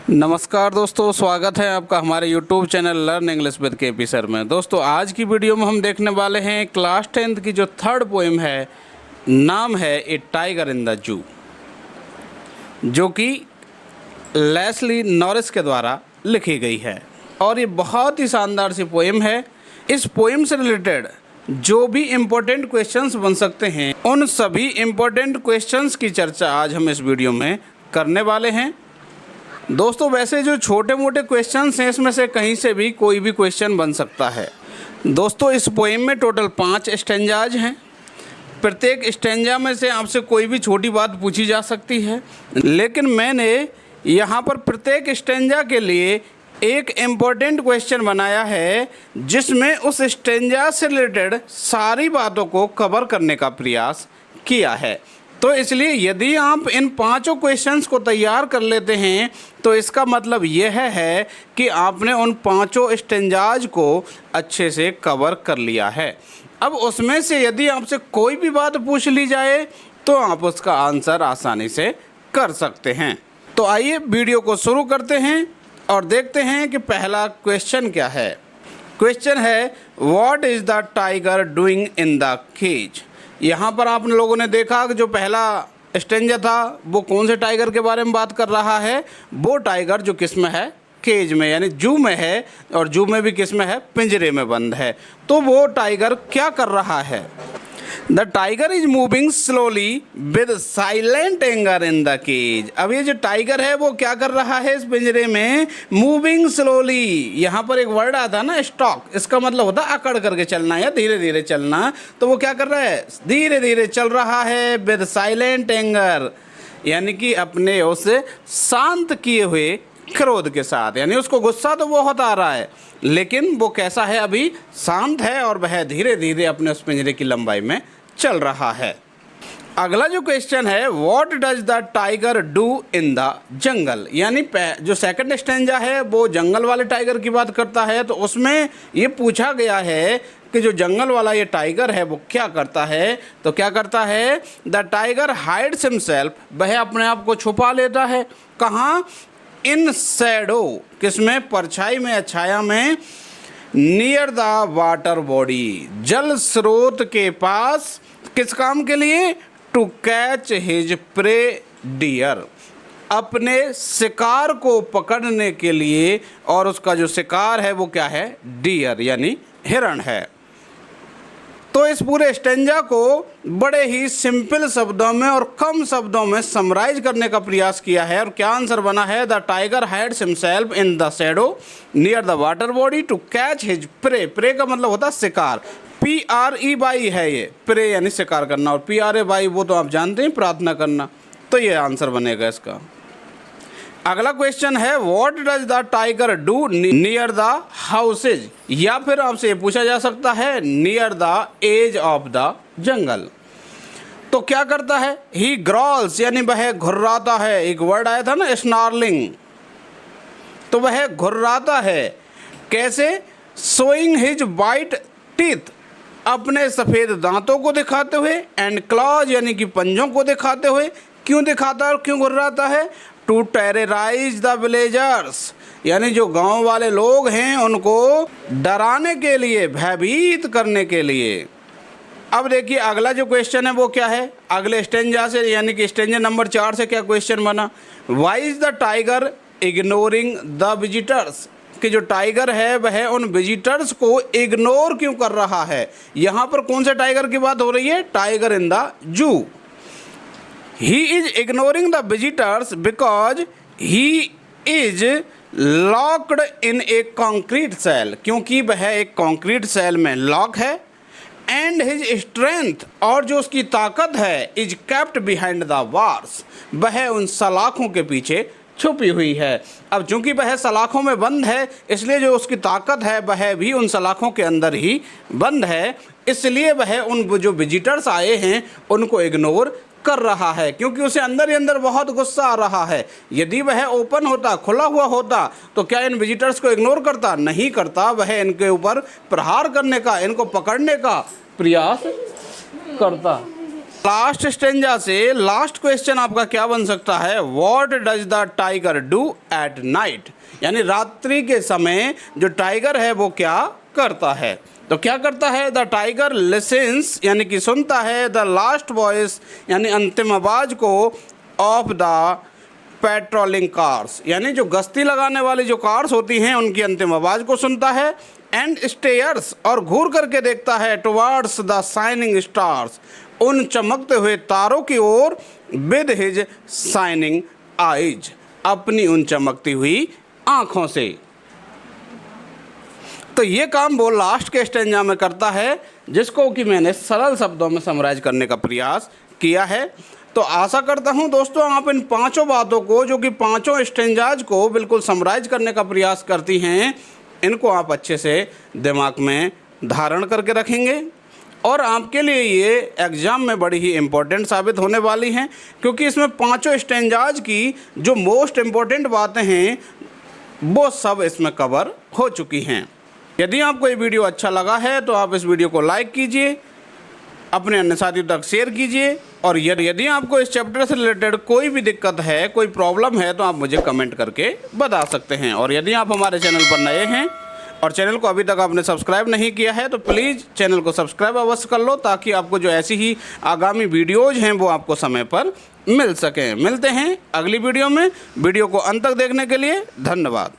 नमस्कार दोस्तों, स्वागत है आपका हमारे YouTube channel learn English with KP sir में। दोस्तों आज की वीडियो में हम देखने वाले हैं क्लास 10th की जो थर्ड पोएम है, नाम है ए टाइगर इन द जू, जो कि लेस्ली नॉरिस के द्वारा लिखी गई है और ये बहुत ही शानदार सी पोएम है। इस पोएम से रिलेटेड जो भी इम्पोर्टेंट क्वेश्चंस बन सकते हैं, उन सभी इम्पोर्टेंट क्वेश्चंस की चर्चा आज हम इस वीडियो में करने वाले हैं। दोस्तों वैसे जो छोटे मोटे क्वेश्चंस हैं, इसमें से कहीं से भी कोई भी क्वेश्चन बन सकता है। दोस्तों इस पोएम में टोटल 5 स्टेंजाज हैं। प्रत्येक स्टेंजा में से आपसे कोई भी छोटी बात पूछी जा सकती है, लेकिन मैंने यहाँ पर प्रत्येक स्टेंजा के लिए एक इम्पोर्टेंट क्वेश्चन बनाया है, जिसमें उस स्टेंजा से रिलेटेड सारी बातों को कवर करने का प्रयास किया है। तो इसलिए यदि आप इन 5 क्वेश्चंस को तैयार कर लेते हैं, तो इसका मतलब यह है कि आपने उन 5 स्टेंजाज को अच्छे से कवर कर लिया है। अब उसमें से यदि आपसे कोई भी बात पूछ ली जाए, तो आप उसका आंसर आसानी से कर सकते हैं। तो आइए वीडियो को शुरू करते हैं और देखते हैं कि पहला क्वेश्चन क्या है। क्वेश्चन है, what is the tiger doing in the cage. यहाँ पर आप लोगों ने देखा कि जो पहला स्टेंजा था वो कौन से टाइगर के बारे में बात कर रहा है। वो टाइगर जो किस में है, केज में, यानी जू में है, और जू में भी किस में है, पिंजरे में बंद है। तो वो टाइगर क्या कर रहा है। The tiger is moving slowly with silent anger in the cage. अब ये जो टाइगर है वो क्या कर रहा है इस पिंजरे में, मूविंग स्लोली। यहाँ पर एक वर्ड आता है ना, स्टॉक, इसका मतलब होता है अकड़ करके चलना या धीरे धीरे चलना। तो वो क्या कर रहा है, धीरे धीरे चल रहा है विद साइलेंट एंगर, यानी कि अपने उसे शांत किए हुए क्रोध के साथ। यानी उसको गुस्सा तो बहुत आ रहा है, लेकिन वो कैसा है, अभी शांत है और वह धीरे धीरे अपने उस पिंजरे की लंबाई में चल रहा है। अगला जो क्वेश्चन है, what does the tiger do in the jungle. यानी जो सेकंड स्टेंजा है वो जंगल वाले टाइगर की बात करता है। तो उसमें ये पूछा गया है कि जो जंगल वाला ये टाइगर है वो क्या करता है। तो क्या करता है, द टाइगर हाइड्स हिमसेल्फ, वह अपने आप को छुपा लेता है। कहाँ, इन शैडो, किसमें, परछाई में या छाया में, नियर द वाटर बॉडी, जल स्रोत के पास। किस काम के लिए, to catch his prey deer, अपने शिकार को पकड़ने के लिए। और उसका जो शिकार है वो क्या है, डियर यानी हिरण है। तो इस पूरे स्टेंजा को बड़े ही सिंपल शब्दों में और कम शब्दों में समराइज करने का प्रयास किया है। और क्या आंसर बना है, the tiger hides himself in the shadow near the water body to catch his prey. Prey का मतलब होता है शिकार, PRE है ये, प्रे यानी शिकार करना, और PRA वो तो आप जानते हैं, प्रार्थना करना। तो ये आंसर बनेगा इसका। अगला क्वेश्चन है, what does the tiger do near the houses, या फिर आपसे ये पूछा जा सकता है near the edge of the jungle. तो क्या करता है, ही ग्रॉल्स, यानी वह घुर्राता है। एक वर्ड आया था ना, स्नार्लिंग, तो वह घुर्राता है। कैसे, शोइंग हिज वाइट टीथ, अपने सफ़ेद दांतों को दिखाते हुए, एंड क्लॉज यानी कि पंजों को दिखाते हुए। क्यों दिखाता है और क्यों घुर्राता है, टू टेरराइज द विलेजर्स, यानी जो गांव वाले लोग हैं उनको डराने के लिए, भयभीत करने के लिए। अब देखिए अगला जो क्वेश्चन है वो क्या है, अगले स्टेंजा से, यानी कि स्टेंजा नंबर 4 से क्या क्वेश्चन बना, why is the tiger ignoring the visitors, कि जो टाइगर है वह उन विजिटर्स को इग्नोर क्यों कर रहा है। यहाँ पर कौन से टाइगर की बात हो रही है, tiger in the zoo. He is ignoring the visitors because he is locked in a concrete cell, क्योंकि वह एक कंक्रीट सेल में लॉक है। And his strength, और जो उसकी ताकत है, is kept behind the bars, वह उन सलाखों के पीछे छुपी हुई है। अब चूंकि वह सलाखों में बंद है, इसलिए जो उसकी ताकत है वह भी उन सलाखों के अंदर ही बंद है। इसलिए वह उन जो विजिटर्स आए हैं उनको इग्नोर कर रहा है, क्योंकि उसे अंदर ही अंदर बहुत गुस्सा आ रहा है। यदि वह ओपन होता, खुला हुआ होता, तो क्या इन विजिटर्स को इग्नोर करता, नहीं करता। वह इनके ऊपर प्रहार करने का, इनको पकड़ने का प्रयास करता। लास्ट स्टेंजा से लास्ट क्वेश्चन आपका क्या बन सकता है, what does the tiger do at night, यानी रात्रि के समय जो टाइगर है वो क्या करता है। तो क्या करता है, द टाइगर लिसन्स यानी कि सुनता है, द लास्ट वॉइस यानी अंतिम आवाज़ को, ऑफ द पेट्रोलिंग कार्स यानी जो गश्ती लगाने वाली जो कार्स होती हैं उनकी अंतिम आवाज़ को सुनता है, एंड स्टेयर्स और घूर करके देखता है, टुवर्ड्स द शाइनिंग स्टार्स उन चमकते हुए तारों की ओर, विद हिज शाइनिंग आइज अपनी उन चमकती हुई आँखों से। तो ये काम वो लास्ट के स्टेंजा में करता है, जिसको कि मैंने सरल शब्दों में समराइज करने का प्रयास किया है। तो आशा करता हूँ दोस्तों आप इन पांचों बातों को, जो कि पांचों स्टेंजाज को बिल्कुल समराइज करने का प्रयास करती हैं, इनको आप अच्छे से दिमाग में धारण करके रखेंगे और आपके लिए ये एग्ज़ाम में बड़ी ही इम्पोर्टेंट साबित होने वाली हैं, क्योंकि इसमें पांचों स्टेंजाज की जो मोस्ट इम्पोर्टेंट बातें हैं वो सब इसमें कवर हो चुकी हैं। यदि आपको ये वीडियो अच्छा लगा है तो आप इस वीडियो को लाइक कीजिए, अपने अन्य साथियों तक शेयर कीजिए, और यदि आपको इस चैप्टर से रिलेटेड कोई भी दिक्कत है, कोई प्रॉब्लम है, तो आप मुझे कमेंट करके बता सकते हैं। और यदि आप हमारे चैनल पर नए हैं और चैनल को अभी तक आपने सब्सक्राइब नहीं किया है तो प्लीज़ चैनल को सब्सक्राइब अवश्य कर लो, ताकि आपको जो ऐसी ही आगामी वीडियोज़ हैं वो आपको समय पर मिल सकें। मिलते हैं अगली वीडियो में। वीडियो को अंत तक देखने के लिए धन्यवाद।